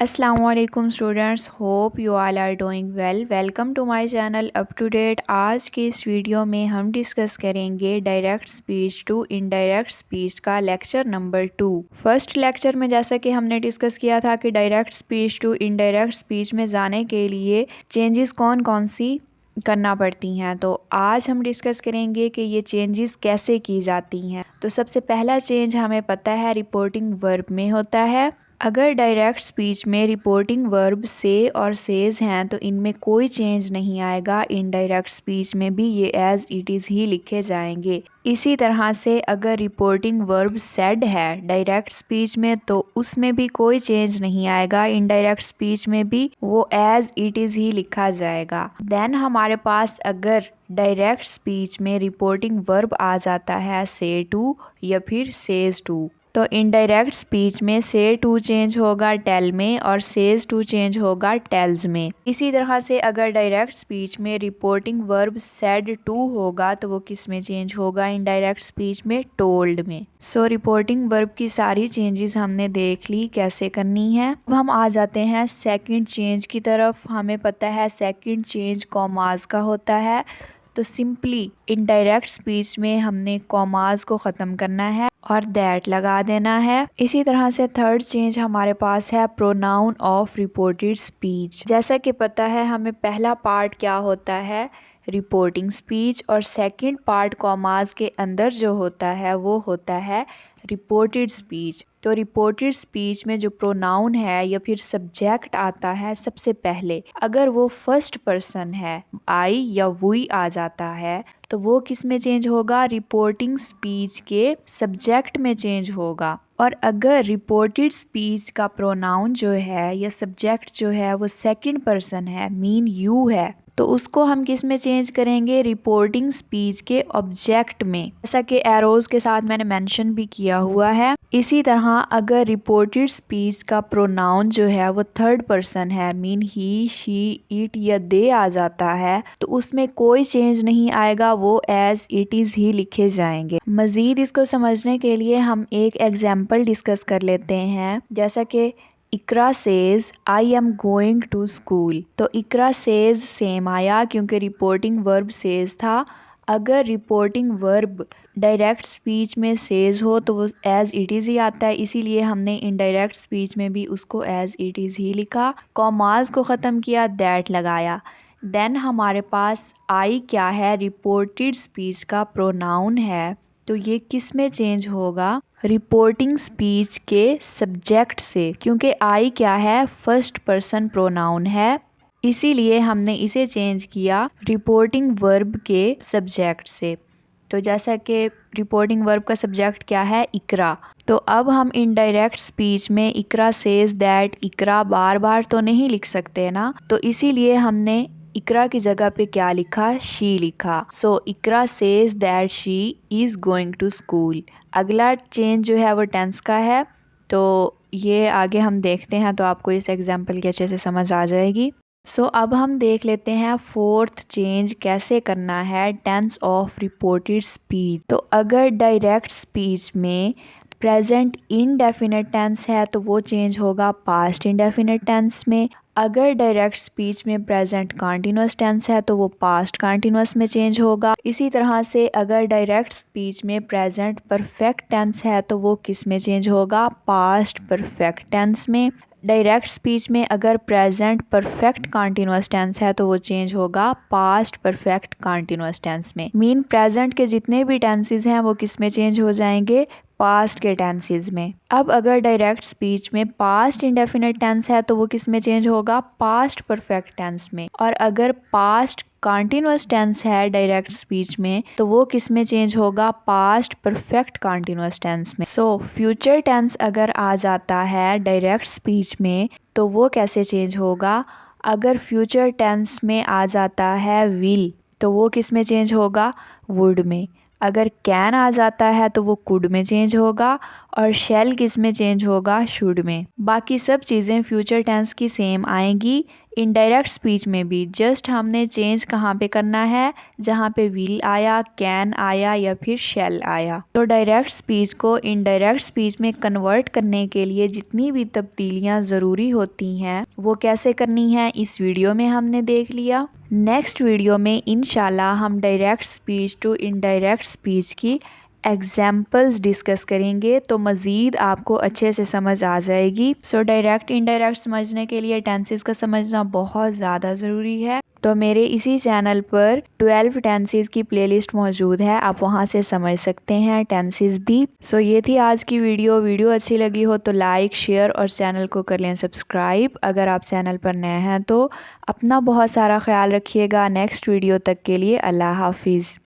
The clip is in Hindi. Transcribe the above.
अस्सलामुअलैकुम students, hope you all are doing well. Welcome to my channel up to date. आज के इस वीडियो में हम डिस्कस करेंगे direct speech to indirect speech का लेक्चर नंबर 2। फर्स्ट लेक्चर में जैसा कि हमने डिस्कस किया था कि direct speech to indirect speech में जाने के लिए चेंजेस कौन कौन सी करना पड़ती हैं, तो आज हम डिस्कस करेंगे कि ये चेंजेस कैसे की जाती हैं। तो सबसे पहला चेंज हमें पता है रिपोर्टिंग वर्ब में होता है। अगर डायरेक्ट स्पीच में रिपोर्टिंग वर्ब से और सेज हैं तो इनमें कोई चेंज नहीं आएगा। इनडायरेक्ट स्पीच में भी ये एज इट इज़ ही लिखे जाएंगे। इसी तरह से अगर रिपोर्टिंग वर्ब सेड है डायरेक्ट स्पीच में तो उसमें भी कोई चेंज नहीं आएगा। इनडायरेक्ट स्पीच में भी वो एज इट इज़ ही लिखा जाएगा। देन हमारे पास अगर डायरेक्ट स्पीच में रिपोर्टिंग वर्ब आ जाता है से टू या फिर सेज टू, तो इनडायरेक्ट स्पीच में से टू चेंज होगा टेल में और सेज टू चेंज होगा टेल्स में। इसी तरह से अगर डायरेक्ट स्पीच में रिपोर्टिंग वर्ब सेड टू होगा तो वो किस में चेंज होगा? इनडायरेक्ट स्पीच में टोल्ड में। सो रिपोर्टिंग वर्ब की सारी चेंजेस हमने देख ली कैसे करनी है। अब हम आ जाते हैं सेकंड चेंज की तरफ। हमें पता है सेकंड चेंज कॉमास का होता है, तो सिंपली इनडायरेक्ट स्पीच में हमने कॉमास को ख़त्म करना है और दैट लगा देना है। इसी तरह से थर्ड चेंज हमारे पास है प्रोनाउन ऑफ रिपोर्टेड स्पीच। जैसा कि पता है हमें पहला पार्ट क्या होता है, रिपोर्टिंग स्पीच, और सेकंड पार्ट कॉमास के अंदर जो होता है वो होता है रिपोर्टेड स्पीच। तो रिपोर्टेड स्पीच में जो प्रोनाउन है या फिर सब्जेक्ट आता है सबसे पहले, अगर वो फर्स्ट पर्सन है, आई या वी आ जाता है, तो वो किस में चेंज होगा? रिपोर्टिंग स्पीच के सब्जेक्ट में चेंज होगा। और अगर रिपोर्टेड स्पीच का प्रोनाउन जो है या सब्जेक्ट जो है वो सेकंड पर्सन है, मीन यू है, तो उसको हम किस में चेंज करेंगे? रिपोर्टिंग स्पीच के ऑब्जेक्ट में, जैसा कि एरोज के साथ मैंने मेंशन भी किया हुआ है। इसी तरह अगर रिपोर्टेड स्पीच का प्रोनाउन जो है वो थर्ड पर्सन है, मीन ही, शी, इट या दे आ जाता है, तो उसमें कोई चेंज नहीं आएगा, वो एज इट इज़ ही लिखे जाएंगे। मज़ीद इसको समझने के लिए हम एक एग्जाम्पल डिस्कस कर लेते हैं। जैसा कि Iqra says I am going to school, तो इकरा सेज सेम आया क्योंकि रिपोर्टिंग वर्ब सेज था। अगर रिपोर्टिंग वर्ब डायरेक्ट स्पीच में सेज हो तो वो एज इट इज़ ही आता है, इसीलिए हमने इनडायरेक्ट स्पीच में भी उसको एज इट इज़ ही लिखा। कॉमास को ख़त्म किया, दैट लगाया। देन हमारे पास आई क्या है? रिपोर्टेड स्पीच का प्रोनाउन है, तो ये किस में चेंज होगा? रिपोर्टिंग स्पीच के सब्जेक्ट से, क्योंकि आई क्या है? फर्स्ट पर्सन प्रोनाउन है, इसीलिए हमने इसे चेंज किया रिपोर्टिंग वर्ब के सब्जेक्ट से। तो जैसा कि रिपोर्टिंग वर्ब का सब्जेक्ट क्या है? इकरा, तो अब हम इनडायरेक्ट स्पीच में इकरा सेज दैट, इकरा बार बार तो नहीं लिख सकते ना, तो इसीलिए हमने इकरा की जगह पे क्या लिखा? शी लिखा। So Iqra says that she is going to school. अगला चेंज जो है वो टेंस का है, तो ये आगे हम देखते हैं तो आपको इस एग्जाम्पल की अच्छे से समझ आ जाएगी। सो अब हम देख लेते हैं फोर्थ चेंज कैसे करना है टेंस ऑफ रिपोर्टेड स्पीच। तो अगर डायरेक्ट स्पीच में प्रेजेंट इनडेफिनिट टेंस है तो वो चेंज होगा पास्ट इंडेफिनिट टेंस में। अगर डायरेक्ट स्पीच में प्रेजेंट कॉन्टिन्यूस टेंस है तो वो पास्ट कॉन्टिन्यूस में चेंज होगा। इसी तरह से अगर डायरेक्ट स्पीच में प्रेजेंट परफेक्ट टेंस है तो वो किस में चेंज होगा? पास्ट परफेक्ट टेंस में। डायरेक्ट स्पीच में अगर प्रेजेंट परफेक्ट कॉन्टिन्यूस टेंस है तो वो चेंज होगा पास्ट परफेक्ट कॉन्टिन्यूस टेंस में। मीन प्रेजेंट के जितने भी टेंसेस हैं वो किस में चेंज हो जाएंगे? पास्ट के टेंसेस में। अब अगर डायरेक्ट स्पीच में पास्ट इंडेफिनिट टेंस है तो वो किस में चेंज होगा? पास्ट परफेक्ट टेंस में। और अगर पास्ट कॉन्टिन्यूस टेंस है डायरेक्ट स्पीच में तो वो किस में चेंज होगा? पास्ट परफेक्ट कॉन्टिन्यूस टेंस में। सो फ्यूचर टेंस अगर आ जाता है डायरेक्ट स्पीच में तो वो कैसे चेंज होगा? अगर फ्यूचर टेंस में आ जाता है विल तो वो किस में चेंज होगा? वुड में। अगर कैन आ जाता है तो वो कुड में चेंज होगा, और शेल किस में चेंज होगा? शुड में। बाकी सब चीज़ें फ्यूचर टेंस की सेम आएंगी, इनडायरेक्ट स्पीच में भी जस्ट हमने चेंज कहाँ पे करना है, जहाँ पे विल आया, कैन आया या फिर शैल आया। तो डायरेक्ट स्पीच को इनडायरेक्ट स्पीच में कन्वर्ट करने के लिए जितनी भी तब्दीलियाँ ज़रूरी होती हैं वो कैसे करनी है इस वीडियो में हमने देख लिया। नेक्स्ट वीडियो में इंशाल्लाह हम direct speech to indirect speech की एग्जाम्पल्स डिस्कस करेंगे तो मज़ीद आपको अच्छे से समझ आ जाएगी। सो डायरेक्ट इनडायरेक्ट समझने के लिए टेंसेस का समझना बहुत ज़्यादा ज़रूरी है। तो मेरे इसी चैनल पर 12 टेंसेस की प्लेलिस्ट मौजूद है, आप वहां से समझ सकते हैं टेंसेस भी। सो ये थी आज की वीडियो अच्छी लगी हो तो लाइक शेयर और चैनल को कर लें सब्सक्राइब। अगर आप चैनल पर नए हैं तो अपना बहुत सारा ख्याल रखिएगा। नेक्स्ट वीडियो तक के लिए अल्लाह हाफिज़।